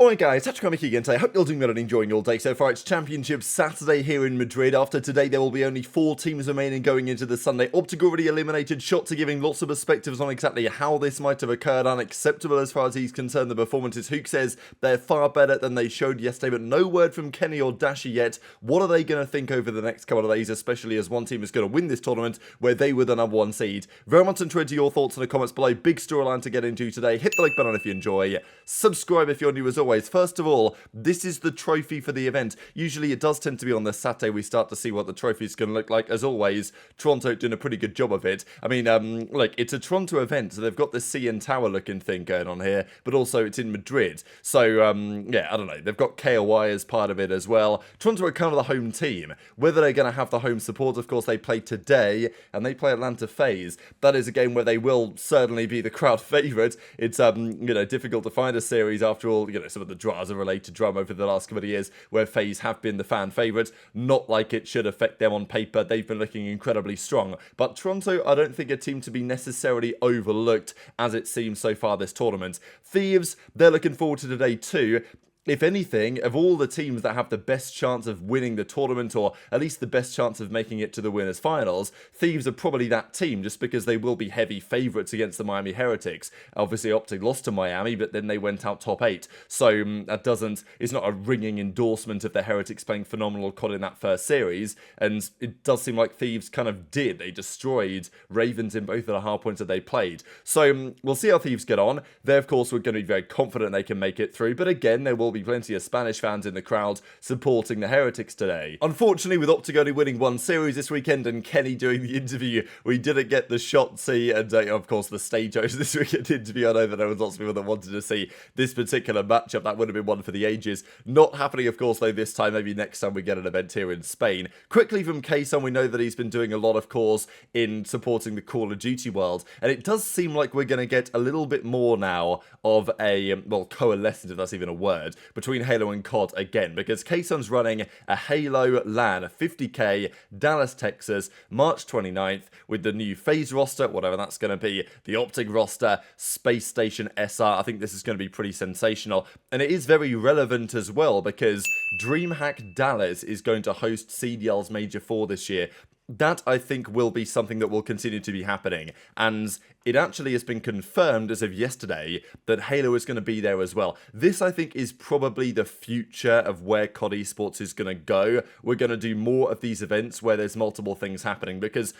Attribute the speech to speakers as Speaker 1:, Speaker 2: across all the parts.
Speaker 1: Alright guys, TacticalRab again today. I hope you're doing well and enjoying your day so far. It's Championship Saturday here in Madrid. After today, there will be only 4 teams remaining going into the Sunday. OpTic already eliminated, Shotzzy giving lots of perspectives on exactly how this might have occurred. Unacceptable as far as he's concerned, the performances. Huke says they're far better than they showed yesterday, but no word from Kenny or Dashy yet. What are they going to think over the next couple of days, especially as one team is going to win this tournament where they were the #1 seed? Very much interested your thoughts in the comments below. Big storyline to get into today. Hit the like button if you enjoy. Subscribe if you're new as always. First of all, this is the trophy for the event. Usually it does tend to be on the Saturday we start to see what the trophy is going to look like. As always, Toronto doing a pretty good job of it. I mean, like, it's a Toronto event, so they've got the CN Tower looking thing going on here, but also it's in Madrid. So, yeah, I don't know. They've got KOI as part of it as well. Toronto are kind of the home team. Whether they're going to have the home support, of course, they play today, and they play Atlanta FaZe. That is a game where they will certainly be the crowd favourite. It's, you know, difficult to find a series after all, you know, some of the Drazah related drama over the last couple of years where FaZe have been the fan favourite. Not like it should affect them on paper. They've been looking incredibly strong. But Toronto, I don't think a team to be necessarily overlooked as it seems so far this tournament. Thieves, they're looking forward to today too. If anything, of all the teams that have the best chance of winning the tournament, or at least the best chance of making it to the winners finals, Thieves are probably that team, just because they will be heavy favourites against the Miami Heretics. Obviously, OpTic lost to Miami, but then they went out top 8. So that it's not a ringing endorsement of the Heretics playing phenomenal COD in that first series, and it does seem like Thieves kind of did. They destroyed Ravens in both of the hard points that they played. So we'll see how Thieves get on. They, of course, we're going to be very confident they can make it through, but again, there will be plenty of Spanish fans in the crowd supporting the Heretics today. Unfortunately, with OpTic only winning 1 series this weekend and Kenny doing the interview, we didn't get the Shotzzy and, of course, the stage host this weekend interview. I know that there was lots of people that wanted to see this particular matchup. That would have been one for the ages. Not happening, of course, though, this time. Maybe next time we get an event here in Spain. Quickly from Kson, we know that he's been doing a lot, of course, in supporting the Call of Duty world, and it does seem like we're going to get a little bit more now of a, well, coalescence, if that's even a word, between Halo and COD again, because Kson's running a Halo LAN 50k Dallas, Texas, March 29th with the new FaZe roster, whatever that's going to be, the OpTic roster, Space Station SR. I think this is going to be pretty sensational, and it is very relevant as well because DreamHack Dallas is going to host CDL's Major 4 this year. That, I think, will be something that will continue to be happening, and it actually has been confirmed as of yesterday that Halo is going to be there as well. This, I think, is probably the future of where COD Esports is going to go. We're going to do more of these events where there's multiple things happening, because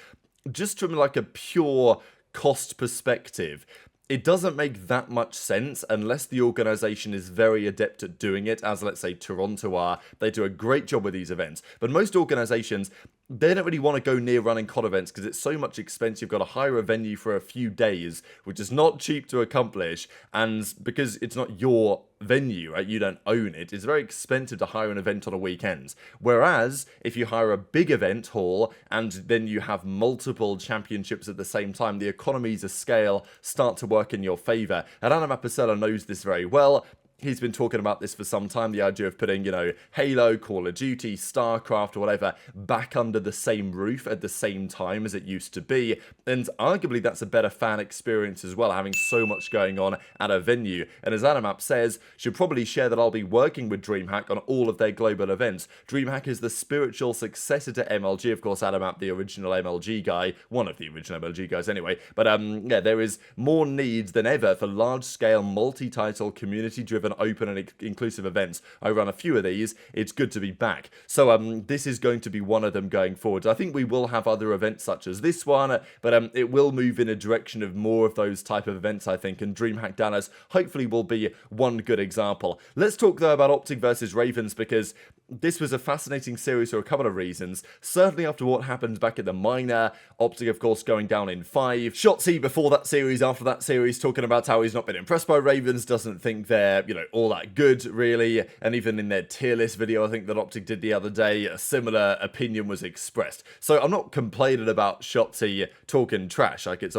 Speaker 1: just from like a pure cost perspective, it doesn't make that much sense unless the organisation is very adept at doing it, as let's say Toronto are. They do a great job with these events, but most organisations, they don't really want to go near running COD events because it's so much expense. You've got to hire a venue for a few days, which is not cheap to accomplish, and because it's not your venue, right, you don't own it, it's very expensive to hire an event on a weekend. Whereas if you hire a big event hall and then you have multiple championships at the same time, the economies of scale start to work in your favour. And aBeZy knows this very well. He's been talking about this for some time, the idea of putting, you know, Halo, Call of Duty, StarCraft, or whatever, back under the same roof at the same time as it used to be. And arguably that's a better fan experience as well, having so much going on at a venue. And as aBeZy says, should probably share that I'll be working with DreamHack on all of their global events. DreamHack is the spiritual successor to MLG. Of course, aBeZy, the original MLG guy, one of the original MLG guys anyway. But yeah, there is more need than ever for large-scale, multi-title, community-driven, open and inclusive events. I run a few of these. It's good to be back. So this is going to be one of them going forward. I think we will have other events such as this one, but it will move in a direction of more of those type of events, I think, and DreamHack Dallas hopefully will be one good example. Let's talk though about OpTic versus Ravens, because this was a fascinating series for a couple of reasons. Certainly after what happened back at the minor, OpTic of course going down in 5. Shotzzy before that series, after that series, talking about how he's not been impressed by Ravens, doesn't think they're, you know, all that good really, and even in their tier list video I think that OpTic did the other day, a similar opinion was expressed. So I'm not complaining about Shotzzy talking trash, like it's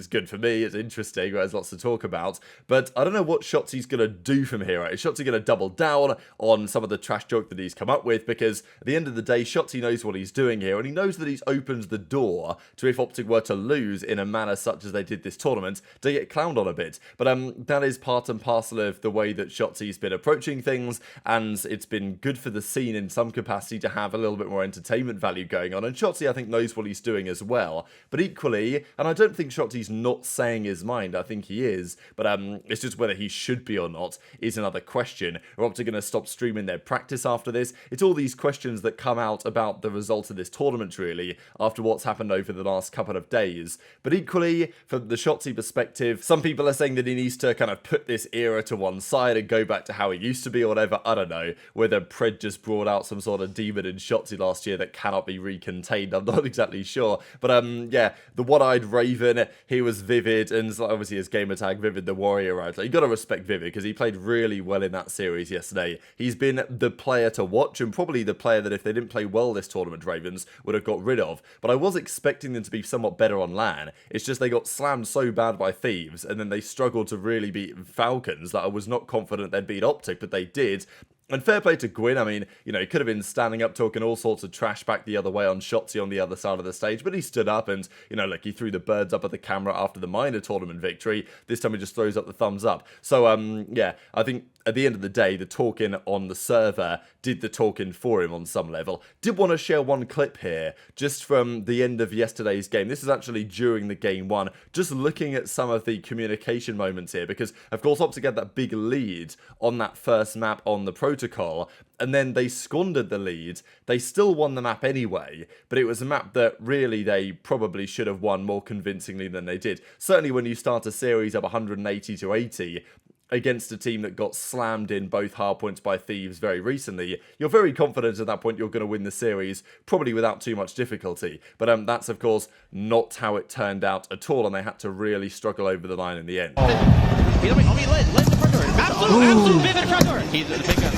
Speaker 1: good for me, it's interesting, there's lots to talk about, but I don't know what Shotzi's gonna do from here, right? Is Shotzzy gonna double down on some of the trash talk that he's come up with? Because at the end of the day, Shotzzy knows what he's doing here, and he knows that he's opened the door to, if OpTic were to lose in a manner such as they did this tournament, to get clowned on a bit. But that is part and parcel of the way way that Shotzzy's been approaching things, and it's been good for the scene in some capacity to have a little bit more entertainment value going on. And Shotzzy, I think, knows what he's doing as well. But equally, and I don't think Shotzzy's not saying his mind, I think he is, but it's just whether he should be or not is another question. Are OpTic going to stop streaming their practice after this? It's all these questions that come out about the result of this tournament, really, after what's happened over the last couple of days. But equally, from the Shotzzy perspective, some people are saying that he needs to kind of put this era to one side and go back to how it used to be or whatever. I don't know, whether Pred just brought out some sort of demon in Shotzzy last year that cannot be recontained. I'm not exactly sure. But yeah, the one-eyed Raven, he was Vivid, and obviously his gamer tag, Vivid the Warrior, right? Like, you got to respect Vivid because he played really well in that series yesterday. He's been the player to watch and probably the player that if they didn't play well this tournament, Ravens would have got rid of. But I was expecting them to be somewhat better on LAN. It's just they got slammed so bad by Thieves, and then they struggled to really beat Falcons that I was not confident they'd beat OpTic, but they did. And fair play to Gwinn. I mean, you know, he could have been standing up talking all sorts of trash back the other way on Shotzzy on the other side of the stage, but he stood up and, you know, like, he threw the birds up at the camera after the minor tournament victory. This time he just throws up the thumbs up. So, yeah, I think at the end of the day, the talking on the server did the talking for him on some level. Did want to share one clip here, just from the end of yesterday's game. This is actually during the game one, just looking at some of the communication moments here, because, of course, OpTic had that big lead on that first map on the protocol, and then they squandered the lead. They still won the map anyway, but it was a map that really they probably should have won more convincingly than they did. Certainly when you start a series of 180 to 80, against a team that got slammed in both hardpoints by Thieves very recently, you're very confident at that point you're going to win the series, probably without too much difficulty. But that's, of course, not how it turned out at all, and they had to really struggle over the line in the end.
Speaker 2: Lynz the front door. Absolute Vivid front door. He's the big gun.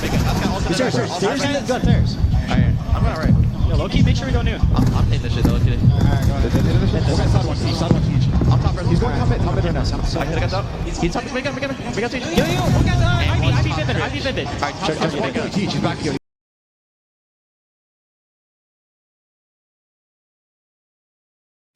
Speaker 2: Stairs. Alright, I'm going right. Yo, low-key, make sure we go new. I'm hitting this shit, though. Alright, go ahead. Side one, siege. I'm top right. He's going top mid right now. I got top. He's top. We got siege. Yo, one guy. IB Vivid. Alright, top. He's back here.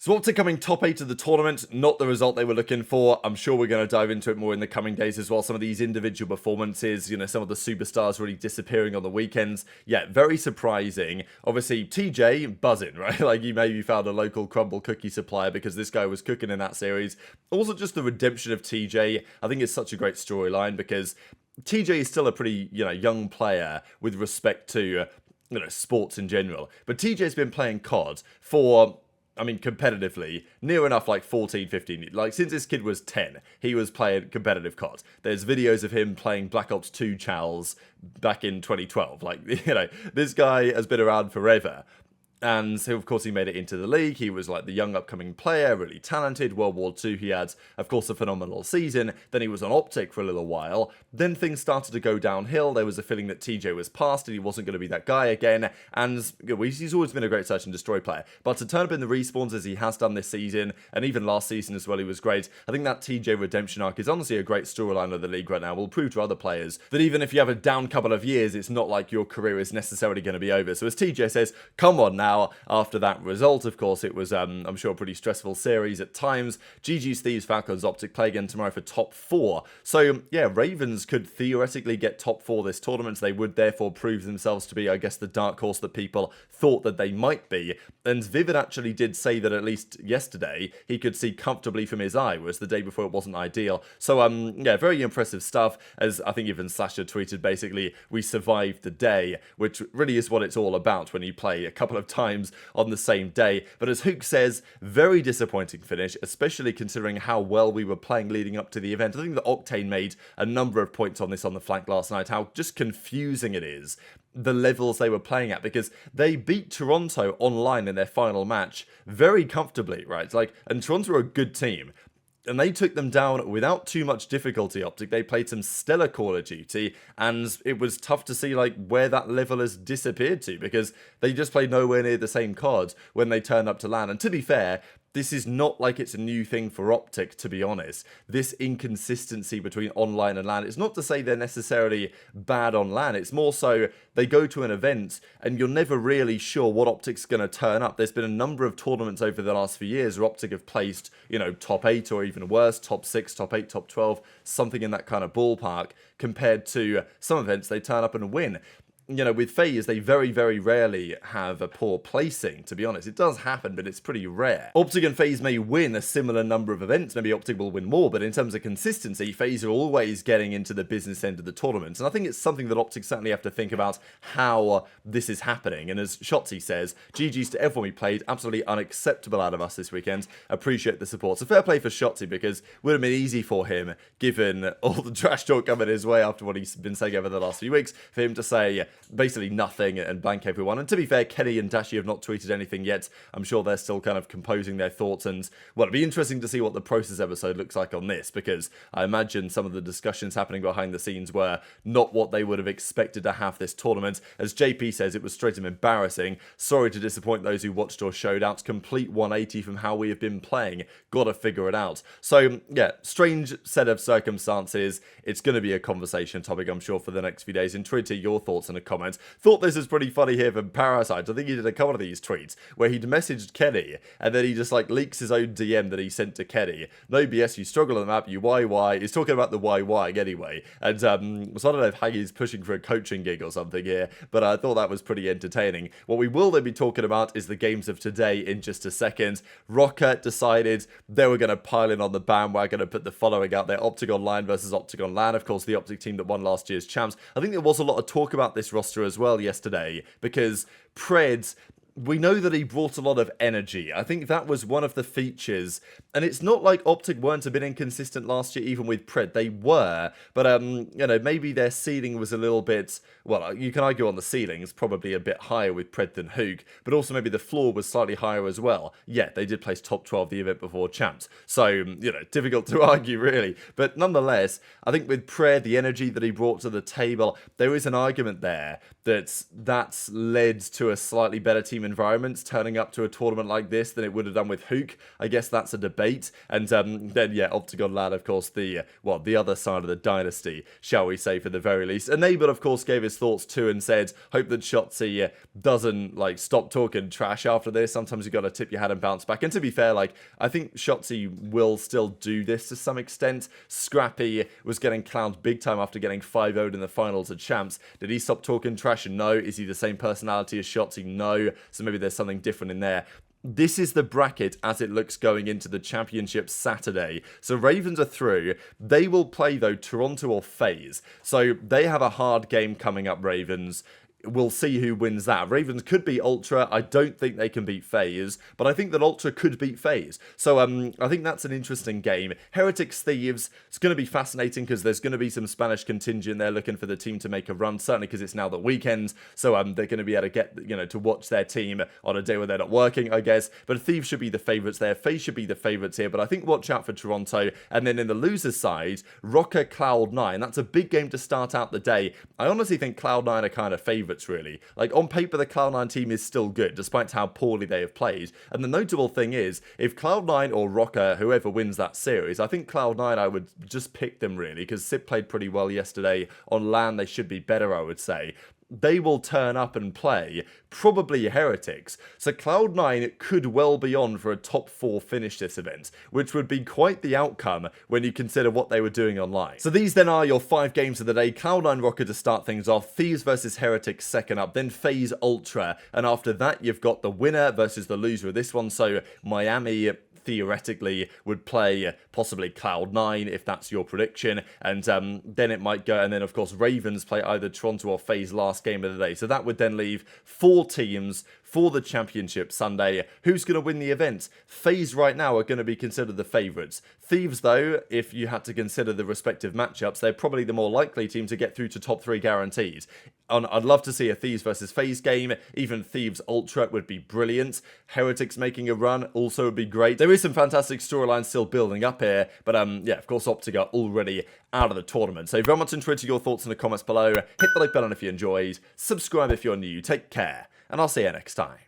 Speaker 1: So OpTic coming top 8 of the tournament, not the result they were looking for. I'm sure we're going to dive into it more in the coming days as well. Some of these individual performances, you know, some of the superstars really disappearing on the weekends. Yeah, very surprising. Obviously, TJ buzzing, right? Like, you maybe found a local crumble cookie supplier because this guy was cooking in that series. Also, just the redemption of TJ. I think it's such a great storyline because TJ is still a pretty, you know, young player with respect to, you know, sports in general. But TJ's been playing COD for, I mean, competitively, near enough like 14, 15. Like, since this kid was 10, he was playing competitive COD. There's videos of him playing Black Ops 2 Chals back in 2012. Like, you know, this guy has been around forever. And so, of course, he made it into the league. He was like the young upcoming player, really talented. World War II, he had, of course, a phenomenal season. Then he was on OpTic for a little while. Then things started to go downhill. There was a feeling that TJ was past and he wasn't going to be that guy again. And you know, he's always been a great search and destroy player. But to turn up in the respawns as he has done this season, and even last season as well, he was great. I think that TJ redemption arc is honestly a great storyline of the league right now. We'll prove to other players that even if you have a down couple of years, it's not like your career is necessarily going to be over. So as TJ says, come on now. After that result, of course, it was, I'm sure, a pretty stressful series at times. GG's Thieves, Falcons, OpTic play again tomorrow for top 4. So, yeah, Ravens could theoretically get top 4 this tournament. They would therefore prove themselves to be, I guess, the dark horse that people thought that they might be. And Vivid actually did say that at least yesterday, he could see comfortably from his eye, whereas the day before it wasn't ideal. So, yeah, very impressive stuff. As I think even Sasha tweeted, basically, we survived the day, which really is what it's all about when you play a couple of times on the same day. But as Huke says, very disappointing finish, especially considering how well we were playing leading up to the event. I think that Octane made a number of points on this on the flank last night, how just confusing it is, the levels they were playing at, because they beat Toronto online in their final match very comfortably, right? Like, and Toronto are a good team. And they took them down without too much difficulty, OpTic. They played some stellar Call of Duty, and it was tough to see like where that level has disappeared to, because they just played nowhere near the same cards when they turned up to LAN. And to be fair, this is not like it's a new thing for OpTic, to be honest. This inconsistency between online and LAN, it's not to say they're necessarily bad on LAN, it's more so they go to an event and you're never really sure what OpTic's going to turn up. There's been a number of tournaments over the last few years where OpTic have placed, you know, top 8 or even worse, top 6, top 8, top 12, something in that kind of ballpark, compared to some events they turn up and win. You know, with FaZe, they very, very rarely have a poor placing, to be honest. It does happen, but it's pretty rare. OpTic and FaZe may win a similar number of events. Maybe OpTic will win more, but in terms of consistency, FaZe are always getting into the business end of the tournament. And I think it's something that OpTic certainly have to think about how this is happening. And as Shotzzy says, GG's to everyone we played. Absolutely unacceptable out of us this weekend. Appreciate the support. So fair play for Shotzzy, because it would have been easy for him, given all the trash talk coming his way after what he's been saying over the last few weeks, for him to say basically nothing and blank everyone. And to be fair, Kenny and Dashy have not tweeted anything yet. I'm sure they're still kind of composing their thoughts, and well, it'll be interesting to see what the process episode looks like on this, because I imagine some of the discussions happening behind the scenes were not what they would have expected to have this tournament. As JP says, it was straight up embarrassing. Sorry to disappoint those who watched or showed out. Complete 180 from how we have been playing. Gotta figure it out. So yeah, strange set of circumstances. It's going to be a conversation topic, I'm sure, for the next few days. And Twitter, your thoughts in the comments. Thought this was pretty funny here from Parasite. I think he did a couple of these tweets where he'd messaged Kenny and then he just like leaks his own DM that he sent to Kenny. No BS, you struggle on the map, you YY. He's talking about the YY anyway. And so I don't know if Haggy's pushing for a coaching gig or something here, but I thought that was pretty entertaining. What we will then be talking about is the games of today in just a second. Rocker decided they were going to pile in on the bandwagon and put the following out there. OpTic Online versus OpTic on LAN. Of course, the OpTic team that won last year's champs. I think there was a lot of talk about this roster as well yesterday, because Pred, we know that he brought a lot of energy. I think that was one of the features. And it's not like OpTic weren't a bit inconsistent last year, even with Pred. They were. But, you know, maybe their ceiling was a little bit... Well, you can argue on the ceiling. It's probably a bit higher with Pred than Huke. But also maybe the floor was slightly higher as well. Yeah, they did place top 12 the event before champs. So, you know, difficult to argue, really. But nonetheless, I think with Pred, the energy that he brought to the table, there is an argument there that's led to a slightly better team environment turning up to a tournament like this than it would have done with Huke. I guess that's a debate. And then, yeah, OpTic LAN, of course, the other side of the dynasty, shall we say, for the very least. And Abel, of course, gave his thoughts too and said, hope that Shotzzy doesn't, like, stop talking trash after this. Sometimes you got to tip your hat and bounce back. And to be fair, like, I think Shotzzy will still do this to some extent. Scrappy was getting clowned big time after getting 5-0'd in the finals at champs. Did he stop talking trash? No. Is he the same personality as Shotzzy? No. So maybe there's something different in there. This is the bracket as it looks going into the championship Saturday. So Ravens are through. They will play, though, Toronto or FaZe. So they have a hard game coming up, Ravens. We'll see who wins that. Ravens could beat Ultra. I don't think they can beat FaZe, but I think that Ultra could beat FaZe. So I think that's an interesting game. Heretics Thieves, it's going to be fascinating because there's going to be some Spanish contingent there looking for the team to make a run, certainly because it's now the weekend. So they're going to be able to get, you know, to watch their team on a day where they're not working, I guess. But Thieves should be the favourites there. FaZe should be the favourites here, but I think watch out for Toronto. And then in the losers side, Rocker Cloud9. That's a big game to start out the day. I honestly think Cloud9 are kind of favourites, really. Like, on paper, the Cloud9 team is still good, despite how poorly they have played. And the notable thing is, if Cloud9 or Rocker, whoever wins that series, I think Cloud9, I would just pick them, really, because Simp played pretty well yesterday. On LAN, they should be better, I would say. They will turn up and play, probably Heretics. So Cloud9 could well be on for a top 4 finish this event, which would be quite the outcome when you consider what they were doing online. So these then are your 5 games of the day. Cloud9 Rocker to start things off, Thieves versus Heretics second up, then FaZe Ultra, and after that you've got the winner versus the loser of this one. So Miami theoretically would play possibly Cloud9 if that's your prediction, and then it might go, and then of course Ravens play either Toronto or FaZe last game of the day. So that would then leave 4 teams for the championship Sunday. Who's going to win the event? FaZe right now are going to be considered the favourites. Thieves, though, if you had to consider the respective matchups, they're probably the more likely team to get through to top 3 guarantees. I'd love to see a Thieves versus FaZe game. Even Thieves Ultra would be brilliant. Heretics making a run also would be great. There is some fantastic storylines still building up here, but yeah, of course OpTic are already out of the tournament. So very much enjoyed your thoughts in the comments below. Hit the like button if you enjoyed. Subscribe if you're new. Take care, and I'll see you next time.